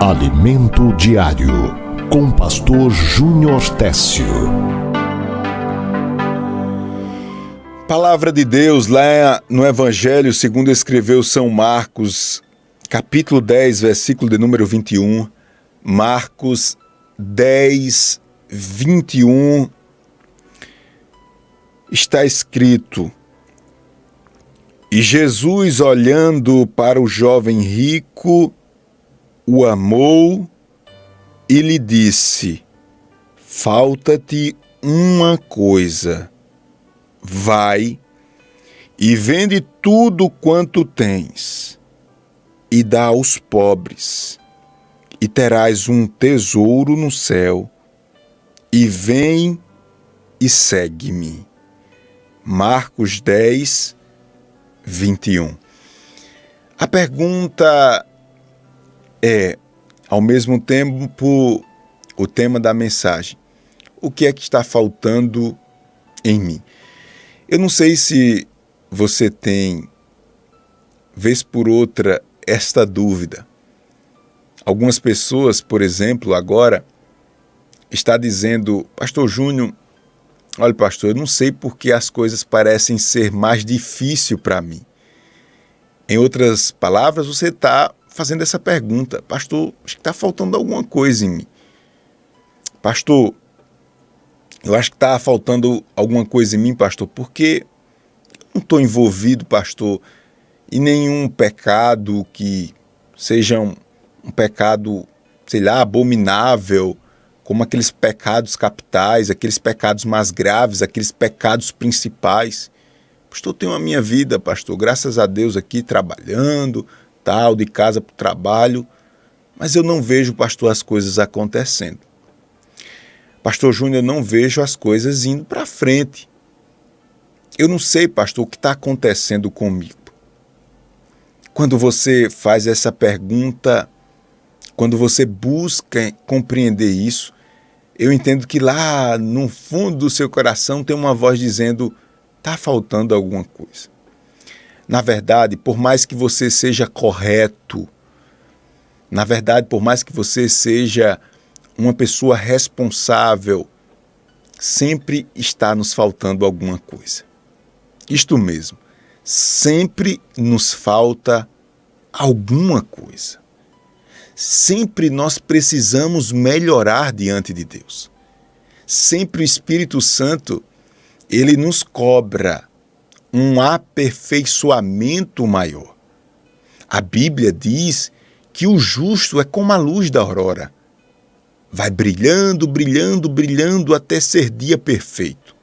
Alimento Diário, com Pastor Júnior Técio. Palavra de Deus lá no Evangelho segundo escreveu São Marcos, capítulo 10, versículo de número 21. Marcos 10, 21. Está escrito: E Jesus, olhando para o jovem rico, o amou e lhe disse: Falta-te uma coisa. Vai e vende tudo quanto tens e dá aos pobres, e terás um tesouro no céu. E vem e segue-me. Marcos 10, 21. A pergunta é, ao mesmo tempo, o tema da mensagem: o que é que está faltando em mim? Eu não sei se você tem, vez por outra, esta dúvida. Algumas pessoas, por exemplo, agora, está dizendo: Pastor Júnior, olha, pastor, eu não sei por que as coisas parecem ser mais difíceis para mim. Em outras palavras, você está fazendo essa pergunta: pastor, acho que está faltando alguma coisa em mim. Pastor, eu acho que está faltando alguma coisa em mim, pastor, porque eu não estou envolvido, pastor, em nenhum pecado que seja um pecado, sei lá, abominável, como aqueles pecados capitais, aqueles pecados mais graves, aqueles pecados principais. Pastor, eu tenho a minha vida, pastor, graças a Deus aqui trabalhando, tal, de casa para o trabalho, mas eu não vejo, pastor, as coisas acontecendo. Pastor Júnior, eu não vejo as coisas indo para frente. Eu não sei, pastor, o que está acontecendo comigo. Quando você faz essa pergunta, quando você busca compreender isso, eu entendo que lá no fundo do seu coração tem uma voz dizendo: está faltando alguma coisa. Na verdade, por mais que você seja correto, na verdade, por mais que você seja uma pessoa responsável, sempre está nos faltando alguma coisa. Isto mesmo, sempre nos falta alguma coisa. Sempre nós precisamos melhorar diante de Deus. Sempre o Espírito Santo, ele nos cobra um aperfeiçoamento maior. A Bíblia diz que o justo é como a luz da aurora. Vai brilhando, brilhando, brilhando até ser dia perfeito.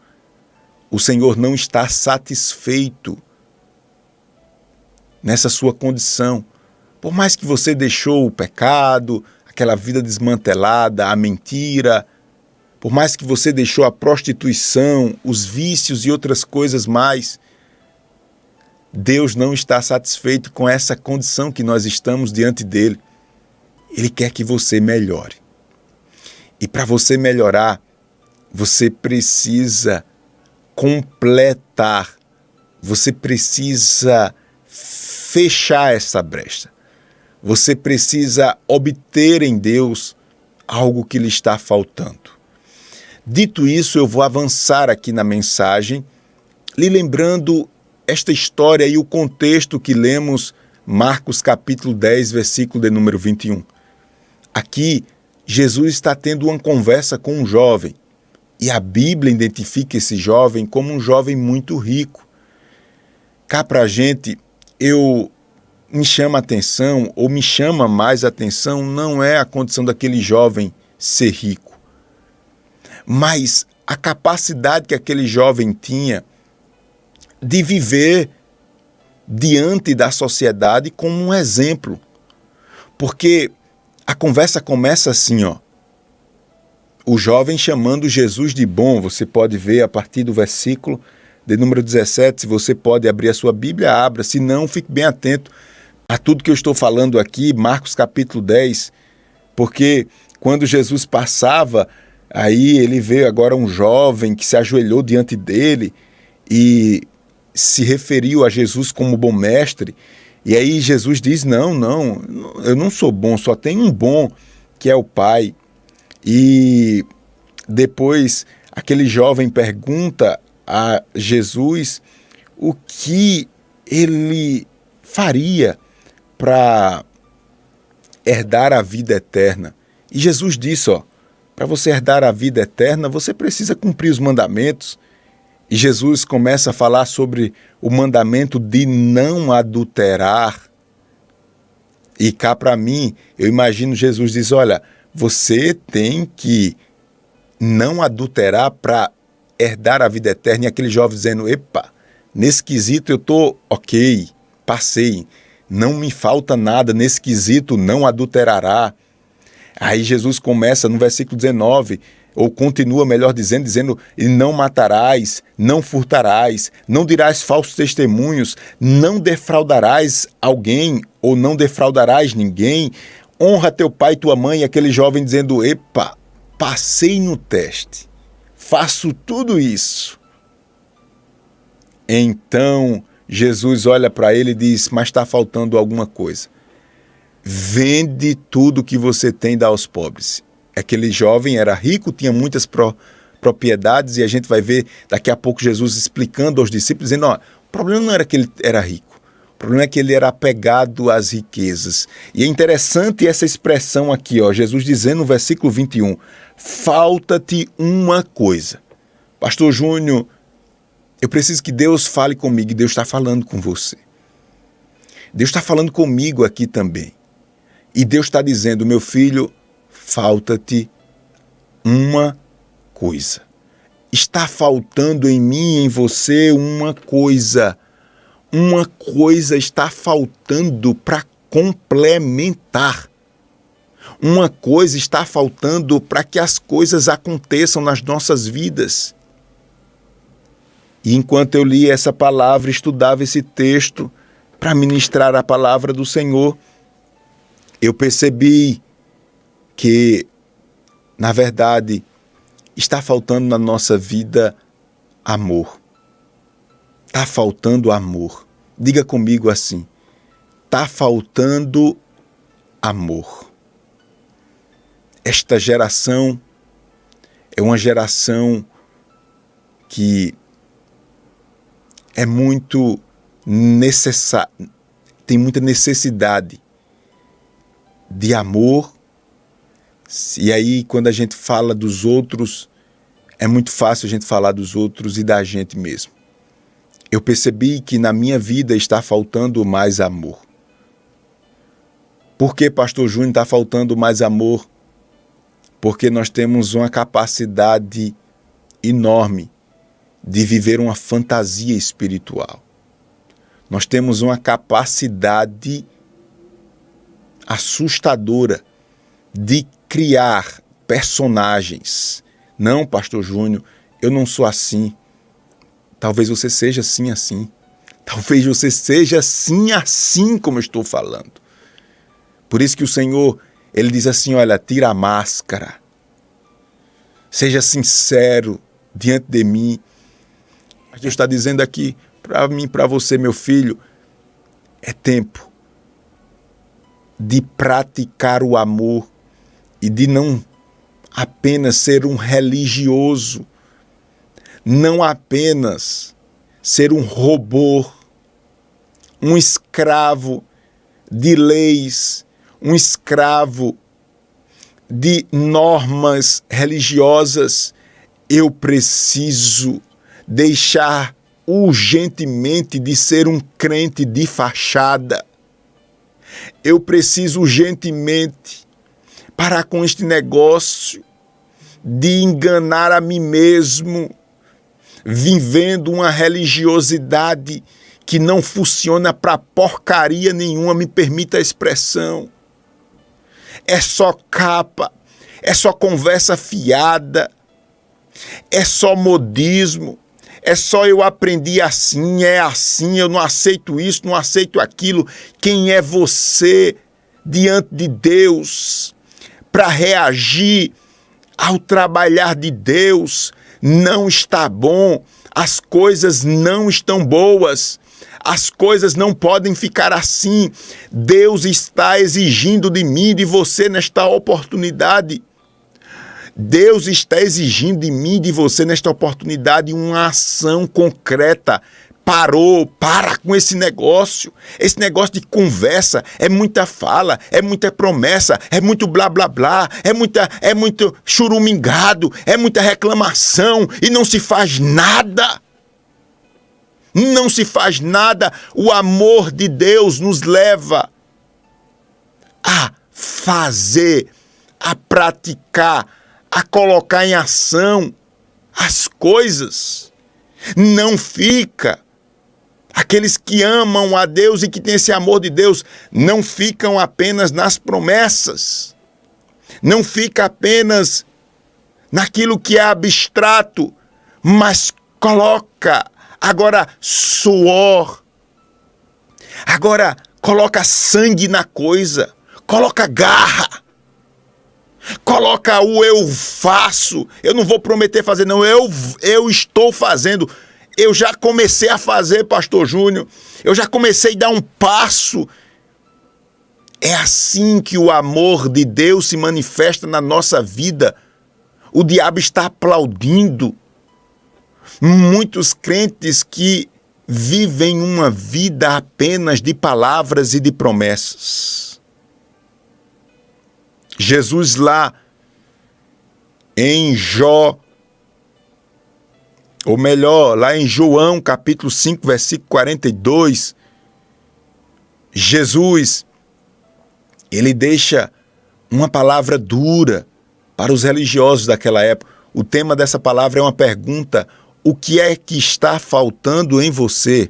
O Senhor não está satisfeito nessa sua condição. Por mais que você deixou o pecado, aquela vida desmantelada, a mentira, por mais que você deixou a prostituição, os vícios e outras coisas mais, Deus não está satisfeito com essa condição que nós estamos diante dele. Ele quer que você melhore. E para você melhorar, você precisa completar, você precisa fechar essa brecha. Você precisa obter em Deus algo que lhe está faltando. Dito isso, eu vou avançar aqui na mensagem, lhe lembrando esta história e o contexto que lemos, Marcos capítulo 10, versículo de número 21. Aqui, Jesus está tendo uma conversa com um jovem, e a Bíblia identifica esse jovem como um jovem muito rico. Cá para a gente, me chama a atenção, ou me chama mais a atenção, não é a condição daquele jovem ser rico, mas a capacidade que aquele jovem tinha de viver diante da sociedade como um exemplo. Porque a conversa começa assim, ó. O jovem chamando Jesus de bom, você pode ver a partir do versículo de número 17, se você pode abrir a sua Bíblia, abra, se não, fique bem atento a tudo que eu estou falando aqui, Marcos capítulo 10, porque quando Jesus passava, aí ele veio agora um jovem que se ajoelhou diante dele e se referiu a Jesus como bom mestre, E aí Jesus diz, não, eu não sou bom, só tem um bom, que é o Pai. E depois aquele jovem pergunta a Jesus o que ele faria para herdar a vida eterna. E Jesus disse, para você herdar a vida eterna, você precisa cumprir os mandamentos. E Jesus começa a falar sobre o mandamento de não adulterar. E cá para mim, eu imagino Jesus diz, olha, você tem que não adulterar para herdar a vida eterna. E aquele jovem dizendo, epa, nesse quesito eu estou ok, passei, não me falta nada, nesse quesito não adulterará. Aí Jesus começa no versículo 19, ou continua, melhor dizendo, e não matarás, não furtarás, não dirás falsos testemunhos, não defraudarás alguém, ou não defraudarás ninguém, honra teu pai e tua mãe. E aquele jovem dizendo, epa, passei no teste, faço tudo isso. Então Jesus olha para ele e diz, mas está faltando alguma coisa. Vende tudo que você tem e dá aos pobres. Aquele jovem era rico, tinha muitas propriedades, e a gente vai ver daqui a pouco Jesus explicando aos discípulos, dizendo, o problema não era que ele era rico, o problema é que ele era apegado às riquezas. E é interessante essa expressão aqui, Jesus dizendo no versículo 21, falta-te uma coisa. Pastor Júnior, eu preciso que Deus fale comigo, e Deus está falando com você. Deus está falando comigo aqui também. E Deus está dizendo, meu filho, falta-te uma coisa. Está faltando em mim e em você uma coisa. Uma coisa está faltando para complementar. Uma coisa está faltando para que as coisas aconteçam nas nossas vidas. E enquanto eu li essa palavra, estudava esse texto para ministrar a palavra do Senhor, eu percebi que, na verdade, está faltando na nossa vida amor. Está faltando amor. Diga comigo assim, está faltando amor. Esta geração é uma geração que é muito necessária, tem muita necessidade de amor. E aí, quando a gente fala dos outros, é muito fácil a gente falar dos outros e da gente mesmo. Eu percebi que na minha vida está faltando mais amor. Por que, pastor Júnior, está faltando mais amor? Porque nós temos uma capacidade enorme de viver uma fantasia espiritual. Nós temos uma capacidade assustadora de criar personagens. Não, pastor Júnior, eu não sou assim. Talvez você seja assim. Talvez você seja assim como eu estou falando. Por isso que o Senhor, Ele diz assim, olha, tira a máscara. Seja sincero diante de mim. Deus está dizendo aqui para mim, para você, meu filho, é tempo de praticar o amor e de não apenas ser um religioso, não apenas ser um robô, um escravo de leis, um escravo de normas religiosas. Eu preciso deixar urgentemente de ser um crente de fachada. Eu preciso urgentemente parar com este negócio de enganar a mim mesmo, vivendo uma religiosidade que não funciona para porcaria nenhuma, me permita a expressão. É só capa, é só conversa fiada, é só modismo, é só eu aprendi assim, é assim, eu não aceito isso, não aceito aquilo. Quem é você diante de Deus para reagir ao trabalhar de Deus? Não está bom, as coisas não estão boas, As coisas não podem ficar assim. Deus está exigindo de mim e de você nesta oportunidade. Deus está exigindo de mim e de você nesta oportunidade uma ação concreta. Para com esse negócio. Esse negócio de conversa é muita fala, é muita promessa, é muito blá blá blá, é muito churumingado, é muita reclamação e não se faz nada. Não se faz nada. O amor de Deus nos leva a fazer, a praticar, a colocar em ação as coisas. Não fica. Aqueles que amam a Deus e que têm esse amor de Deus não ficam apenas nas promessas. Não fica apenas naquilo que é abstrato, mas coloca agora suor. Agora coloca sangue na coisa, coloca garra. Coloca o eu faço. Eu não vou prometer fazer, não. Eu estou fazendo. Eu já comecei a fazer, pastor Júnior. Eu já comecei a dar um passo. É assim que o amor de Deus se manifesta na nossa vida. O diabo está aplaudindo. Muitos crentes que vivem uma vida apenas de palavras e de promessas. Jesus lá em lá em João capítulo 5, versículo 42, Jesus, ele deixa uma palavra dura para os religiosos daquela época. O tema dessa palavra é uma pergunta: o que é que está faltando em você?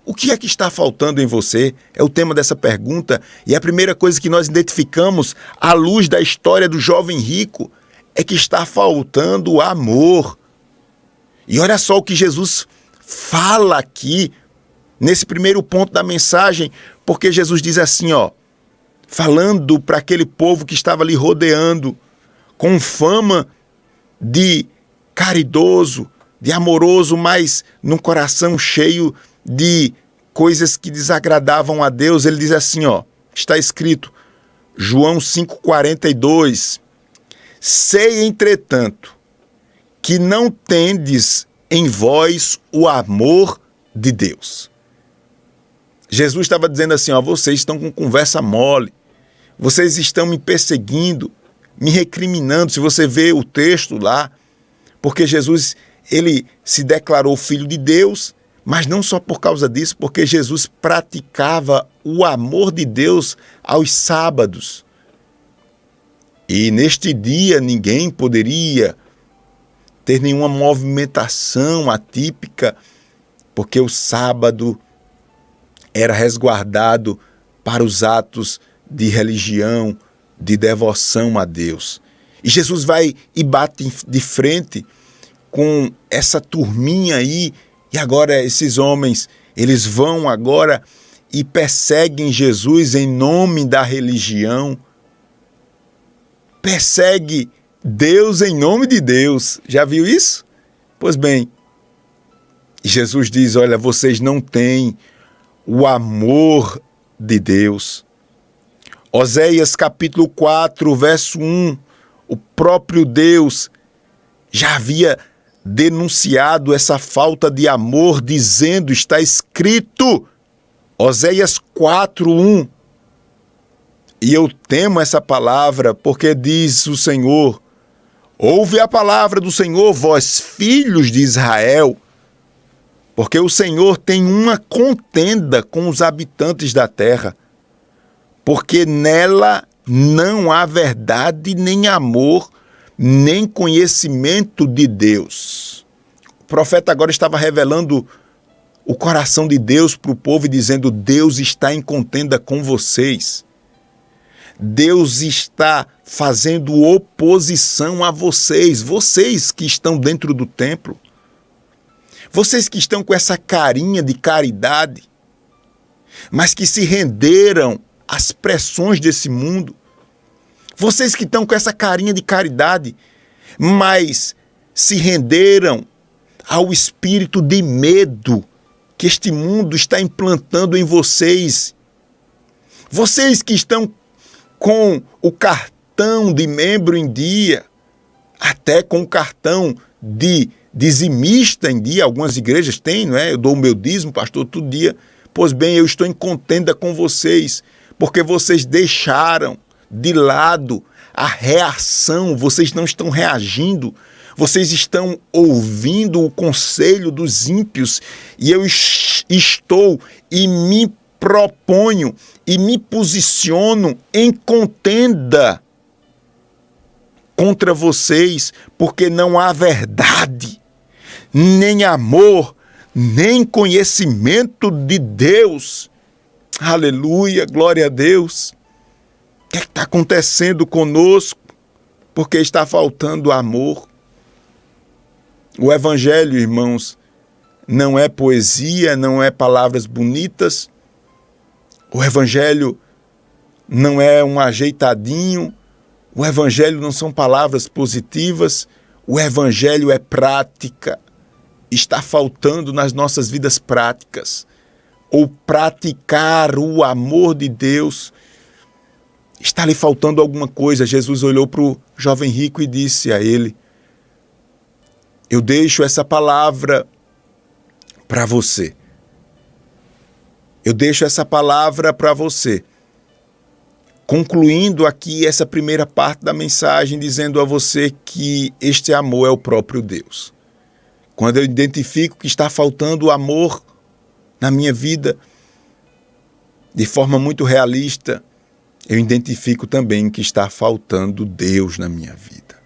O que é que está faltando em você? É o tema dessa pergunta. E a primeira coisa que nós identificamos à luz da história do jovem rico é que está faltando amor. E olha só o que Jesus fala aqui, nesse primeiro ponto da mensagem, porque Jesus diz assim, falando para aquele povo que estava ali rodeando, com fama de caridoso, de amoroso, mas num coração cheio de coisas que desagradavam a Deus. Ele diz assim, está escrito, João 5,42, sei, entretanto, que não tendes em vós o amor de Deus. Jesus estava dizendo assim, vocês estão com conversa mole, vocês estão me perseguindo, me recriminando. Se você vê o texto lá, porque Jesus, ele se declarou filho de Deus, mas não só por causa disso, porque Jesus praticava o amor de Deus aos sábados. E neste dia ninguém poderia ter nenhuma movimentação atípica, porque o sábado era resguardado para os atos de religião, de devoção a Deus. E Jesus vai e bate de frente com essa turminha aí, e agora esses homens, eles vão agora e perseguem Jesus em nome da religião, persegue Deus em nome de Deus. Já viu isso? Pois bem, Jesus diz, olha, vocês não têm o amor de Deus. Oséias capítulo 4, verso 1, o próprio Deus já havia denunciado essa falta de amor, dizendo, está escrito, Oséias 4, 1, e eu temo essa palavra, porque diz o Senhor, ouve a palavra do Senhor, vós filhos de Israel, porque o Senhor tem uma contenda com os habitantes da terra, porque nela não há verdade, nem amor, nem conhecimento de Deus. O profeta agora estava revelando o coração de Deus para o povo e dizendo, Deus está em contenda com vocês. Deus está fazendo oposição a vocês, vocês que estão dentro do templo, vocês que estão com essa carinha de caridade, mas que se renderam às pressões desse mundo, vocês que estão com essa carinha de caridade, mas se renderam ao espírito de medo que este mundo está implantando em vocês. Vocês que estão com o cartão de membro em dia, até com o cartão de dizimista em dia, algumas igrejas têm, não é? Eu dou o meu dízimo, pastor, todo dia. Pois bem, eu estou em contenda com vocês, porque vocês deixaram de lado a reação, vocês não estão reagindo, vocês estão ouvindo o conselho dos ímpios, e eu estou e me proponho e me posiciono em contenda contra vocês, porque não há verdade, nem amor, nem conhecimento de Deus. Aleluia, glória a Deus. O que está acontecendo conosco? Porque está faltando amor. O Evangelho, irmãos, não é poesia, não é palavras bonitas. O Evangelho não é um ajeitadinho. O Evangelho não são palavras positivas. O Evangelho é prática. Está faltando nas nossas vidas práticas. Ou praticar o amor de Deus. Está lhe faltando alguma coisa. Jesus olhou para o jovem rico e disse a ele: eu deixo essa palavra para você. Eu deixo essa palavra para você. Concluindo aqui essa primeira parte da mensagem, dizendo a você que este amor é o próprio Deus. Quando eu identifico que está faltando o amor na minha vida, de forma muito realista, eu identifico também que está faltando Deus na minha vida.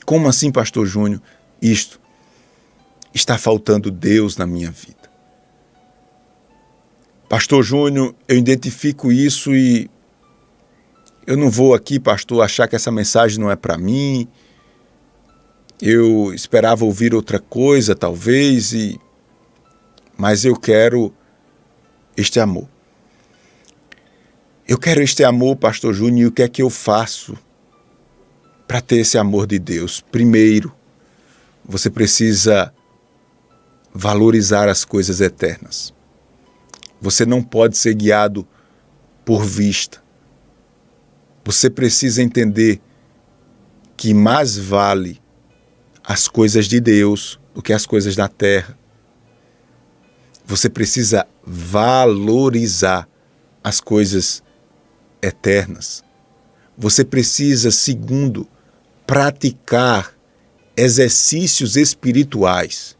Como assim, pastor Júnior? Isto, está faltando Deus na minha vida. Pastor Júnior, eu identifico isso e eu não vou aqui, pastor, achar que essa mensagem não é para mim. Eu esperava ouvir outra coisa, talvez, mas eu quero este amor. Eu quero este amor, pastor Júnior, e o que é que eu faço para ter esse amor de Deus? Primeiro, você precisa valorizar as coisas eternas. Você não pode ser guiado por vista. Você precisa entender que mais vale as coisas de Deus do que as coisas da terra. Você precisa valorizar as coisas eternas. Você precisa, segundo, praticar exercícios espirituais.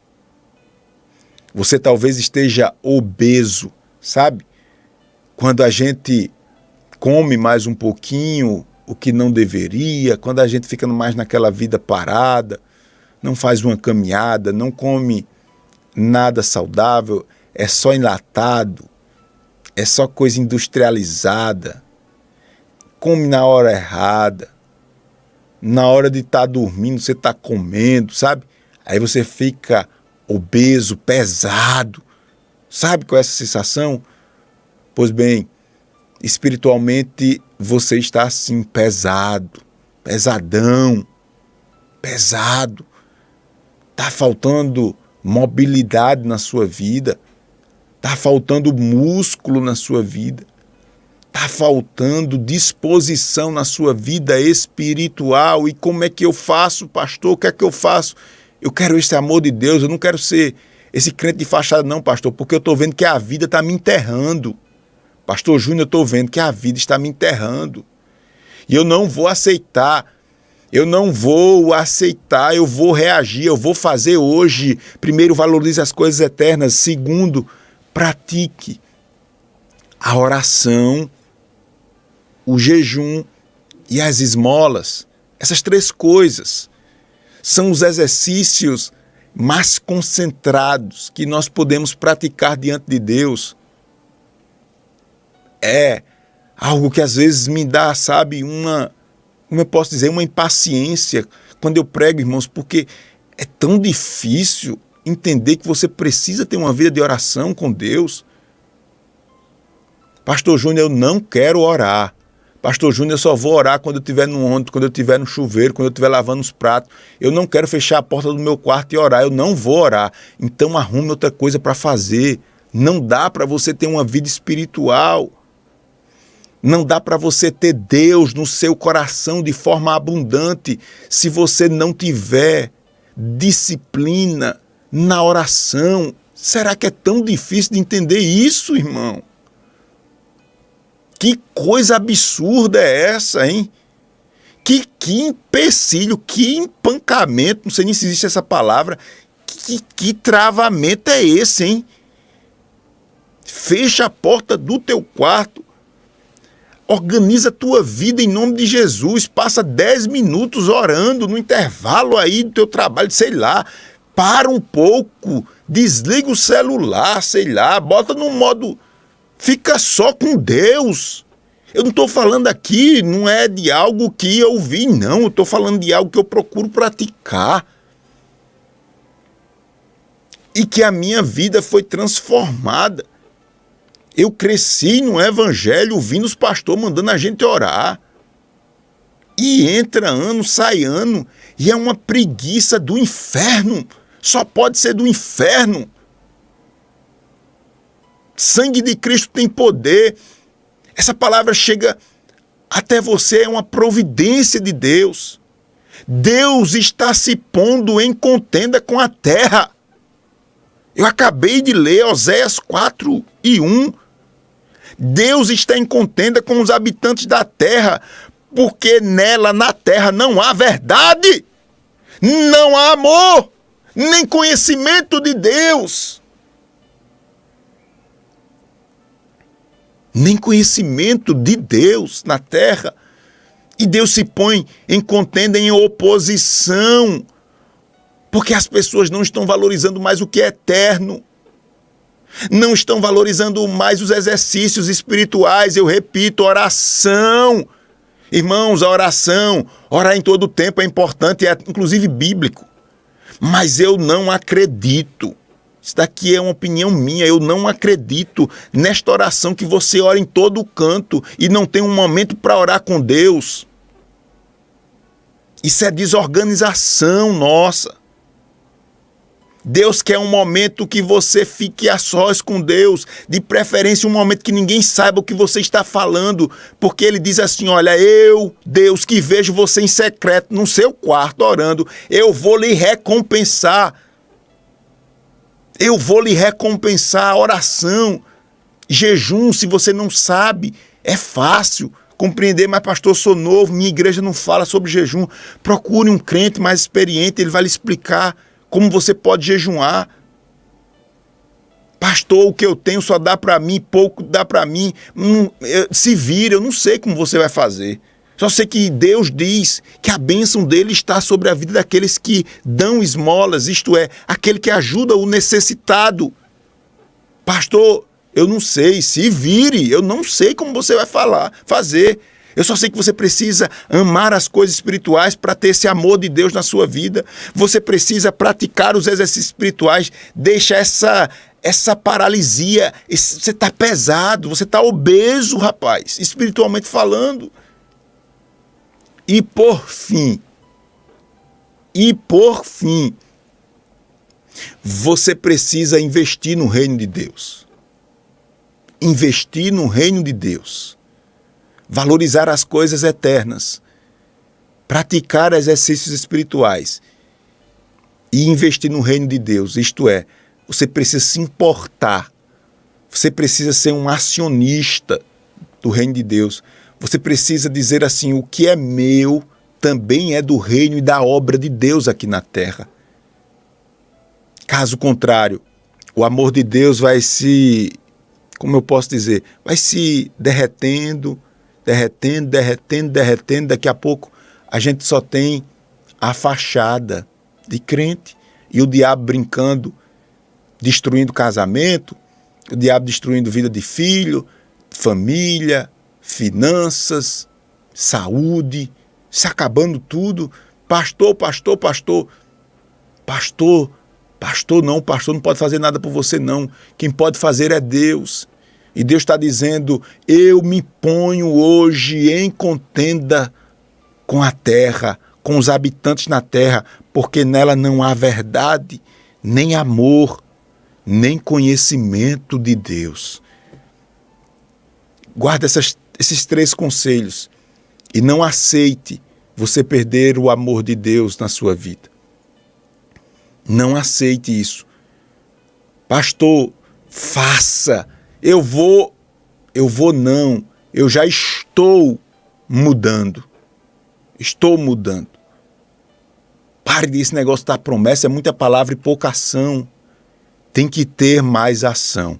Você talvez esteja obeso, sabe? Quando a gente come mais um pouquinho o que não deveria, quando a gente fica mais naquela vida parada, não faz uma caminhada, não come nada saudável, é só enlatado, é só coisa industrializada, come na hora errada, na hora de estar dormindo você está comendo, sabe? Aí você fica obeso, pesado, sabe qual é essa sensação? Pois bem, espiritualmente você está assim, pesado, pesadão, pesado. Está faltando mobilidade na sua vida, está faltando músculo na sua vida, está faltando disposição na sua vida espiritual. E como é que eu faço, pastor? O que é que eu faço? Eu quero esse amor de Deus, eu não quero ser esse crente de fachada não, pastor, porque eu estou vendo que a vida está me enterrando. Pastor Júnior, eu estou vendo que a vida está me enterrando. E eu não vou aceitar. Eu vou reagir, eu vou fazer hoje. Primeiro, valorize as coisas eternas. Segundo, pratique a oração, o jejum e as esmolas. Essas três coisas são os exercícios mais concentrados que nós podemos praticar diante de Deus. É algo que às vezes me dá, sabe, como eu posso dizer, uma impaciência quando eu prego, irmãos, porque é tão difícil entender que você precisa ter uma vida de oração com Deus. Pastor Júnior, eu não quero orar. Pastor Júnior, eu só vou orar quando eu estiver no ônibus, quando eu estiver no chuveiro, quando eu estiver lavando os pratos. Eu não quero fechar a porta do meu quarto e orar, eu não vou orar. Então arrume outra coisa para fazer. Não dá para você ter uma vida espiritual. Não dá para você ter Deus no seu coração de forma abundante se você não tiver disciplina na oração. Será que é tão difícil de entender isso, irmão? Que coisa absurda é essa, hein? Que empecilho, que empancamento, não sei nem se existe essa palavra, que travamento é esse, hein? Fecha a porta do teu quarto, organiza a tua vida em nome de Jesus, passa 10 minutos orando no intervalo aí do teu trabalho, sei lá, para um pouco, desliga o celular, sei lá, bota no modo... Fica só com Deus. Eu não estou falando aqui, não é de algo que eu vi, não. Eu estou falando de algo que eu procuro praticar. E que a minha vida foi transformada. Eu cresci no evangelho, ouvindo os pastores mandando a gente orar. E entra ano, sai ano. E é uma preguiça do inferno. Só pode ser do inferno. Sangue de Cristo tem poder. Essa palavra chega até você, é uma providência de Deus. Deus está se pondo em contenda com a terra. Eu acabei de ler Oséias 4:1. Deus está em contenda com os habitantes da terra, porque nela, na terra, não há verdade, não há amor, nem conhecimento de Deus. Nem conhecimento de Deus na terra. E Deus se põe em contenda, em oposição, porque as pessoas não estão valorizando mais o que é eterno, não estão valorizando mais os exercícios espirituais. Eu repito, oração. Irmãos, a oração, orar em todo o tempo é importante, é inclusive bíblico. Mas eu não acredito. Isso daqui é uma opinião minha, eu não acredito nesta oração que você ora em todo canto e não tem um momento para orar com Deus. Isso é desorganização nossa. Deus quer um momento que você fique a sós com Deus, de preferência um momento que ninguém saiba o que você está falando, porque Ele diz assim, olha, eu, Deus, que vejo você em secreto no seu quarto orando, eu vou lhe recompensar. Eu vou lhe recompensar. Oração, jejum, se você não sabe, é fácil compreender, mas pastor, sou novo, minha igreja não fala sobre jejum. Procure um crente mais experiente, ele vai lhe explicar como você pode jejuar. Pastor, o que eu tenho só dá para mim, pouco dá para mim. Se vira, eu não sei como você vai fazer. Só sei que Deus diz que a bênção dele está sobre a vida daqueles que dão esmolas, isto é, aquele que ajuda o necessitado. Pastor, eu não sei, se vire, eu não sei como você vai fazer. Eu só sei que você precisa amar as coisas espirituais para ter esse amor de Deus na sua vida. Você precisa praticar os exercícios espirituais, deixa essa paralisia, você está pesado, você está obeso, rapaz, espiritualmente falando. E por fim, você precisa investir no reino de Deus. Investir no reino de Deus. Valorizar as coisas eternas. Praticar exercícios espirituais. E investir no reino de Deus. Isto é, você precisa se importar. Você precisa ser um acionista do reino de Deus. Você precisa dizer assim, o que é meu também é do reino e da obra de Deus aqui na terra. Caso contrário, o amor de Deus vai se, como eu posso dizer, vai se derretendo. Daqui a pouco a gente só tem a fachada de crente e o diabo brincando, destruindo casamento, o diabo destruindo vida de filho, família, finanças, saúde, se acabando tudo. Pastor não pode fazer nada por você não. Quem pode fazer é Deus. E Deus está dizendo, eu me ponho hoje em contenda com a terra, com os habitantes na terra, porque nela não há verdade, nem amor, nem conhecimento de Deus. Guarda esses 3 conselhos e não aceite você perder o amor de Deus na sua vida. Não aceite isso. Pastor, faça. Eu já estou mudando. Estou mudando. Pare desse negócio da promessa, é muita palavra e pouca ação. Tem que ter mais ação.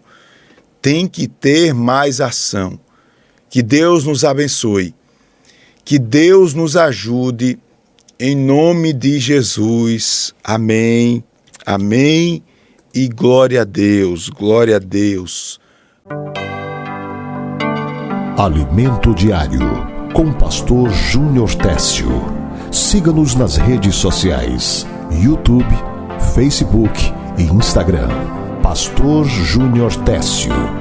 Tem que ter mais ação. Que Deus nos abençoe. Que Deus nos ajude. Em nome de Jesus. Amém. Amém. E glória a Deus. Glória a Deus. Alimento Diário, com Pastor Júnior Técio. Siga-nos nas redes sociais, YouTube, Facebook e Instagram. Pastor Júnior Técio.